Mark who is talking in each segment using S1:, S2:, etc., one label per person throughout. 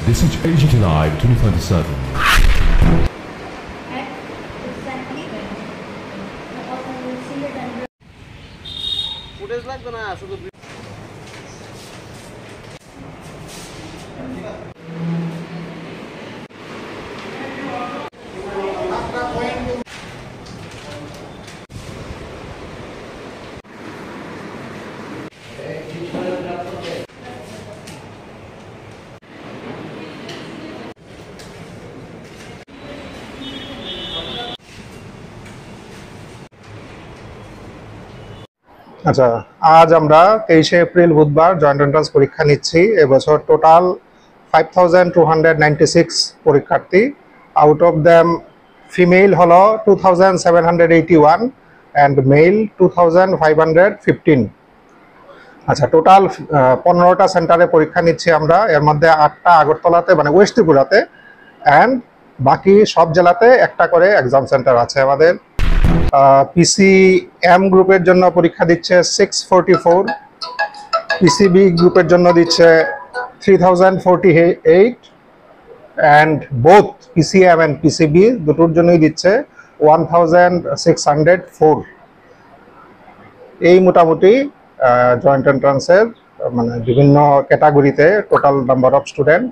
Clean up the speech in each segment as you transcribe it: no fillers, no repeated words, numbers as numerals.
S1: This is AGT Live 2027.
S2: Footage লাগবে না শুধু
S3: আচ্ছা, আজ আমরা 23 এপ্রিল বুধবার জয়েন্ট এন্ট্রান্স পরীক্ষা নিচ্ছি। এবছর টোটাল 5296 পরীক্ষার্থী। আউট অফ দ্যাম ফিমেল হলো 2781 অ্যান্ড মেল 2515। আচ্ছা, টোটাল 15টা সেন্টারে পরীক্ষা নিচ্ছি আমরা। এর মধ্যে 8টা আগরতলাতে মানে ওয়েস্ট ত্রিপুরাতে, অ্যান্ড বাকি সব জেলাতে একটা করে এক্সাম সেন্টার আছে আমাদের। পিসিএম গ্রুপের জন্য পরীক্ষা দিচ্ছে 644, পিসিবি গ্রুপের জন্য দিচ্ছে 3048, and both PCM and PCB দুটোর জন্যই দিচ্ছে 1604। এই মোটামুটি জয়েন্ট এন্ট্রান্সের মানে বিভিন্ন ক্যাটাগরিতে টোটাল নাম্বার অফ স্টুডেন্ট।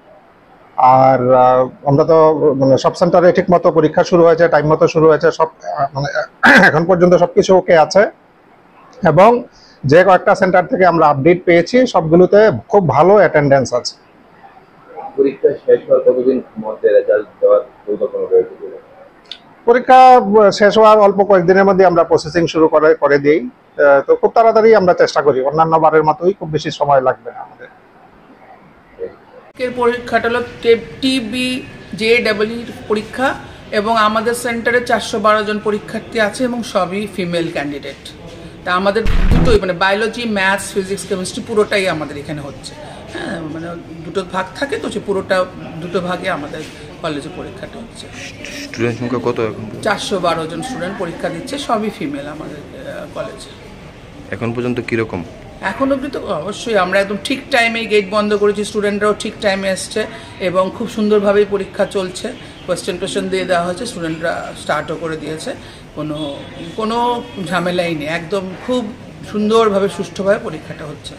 S3: আর আমরা তো মানে সব সেন্টারে ঠিক মতো পরীক্ষা শুরু হয়েছে, টাইম মতো শুরু হয়েছে, সব মানে এখন পর্যন্ত সবকিছু ওকে আছে। এবং যে কয়েকটা সেন্টার থেকে আমরা আপডেট পেয়েছি সবগুলোতে খুব ভালো অ্যাটেন্ডেন্স আছে।
S4: পরীক্ষা শেষ হওয়ার কতদিন মধ্যে রেজাল্ট দেওয়ার পরিকল্পনা রয়েছে?
S3: পরীক্ষা শেষ হওয়ার অল্প কয়েকদিনের মধ্যে আমরা প্রসেসিং শুরু করে দিই। তো খুব তাড়াতাড়ি আমরা চেষ্টা করি, অন্যান্য বারের মতোই খুব বেশি সময় লাগবে না আমাদের।
S5: পরীক্ষাটা হলো TBJEE পরীক্ষা এবং আমাদের সেন্টারে 412 জন পরীক্ষার্থী আছে এবং সবই ফিমেল ক্যান্ডিডেট। তা আমাদের দুটোই মানে বায়োলজি, ম্যাথস, ফিজিক্স, কেমিস্ট্রি পুরোটাই আমাদের এখানে হচ্ছে। হ্যাঁ, মানে দুটো ভাগ থাকে তো, সে পুরোটা দুটো ভাগে আমাদের কলেজে পরীক্ষাটা হচ্ছে।
S6: স্টুডেন্ট সংখ্যা কত এখন?
S5: 412 জন স্টুডেন্ট পরীক্ষা দিচ্ছে, সবই ফিমেল আমাদের কলেজে।
S6: এখন পর্যন্ত কীরকম? এখন
S5: অবধি তো অবশ্যই আমরা একদম ঠিক টাইমে গেট বন্ধ করেছি, স্টুডেন্টরাও ঠিক টাইমে এসছে এবং খুব সুন্দরভাবেই পরীক্ষা চলছে। কোয়েশ্চেন দিয়ে দেওয়া হয়েছে, স্টুডেন্টরা স্টার্টও করে দিয়েছে। কোনো ঝামেলাই নেই, একদম খুব সুন্দরভাবে সুষ্ঠুভাবে পরীক্ষাটা হচ্ছে।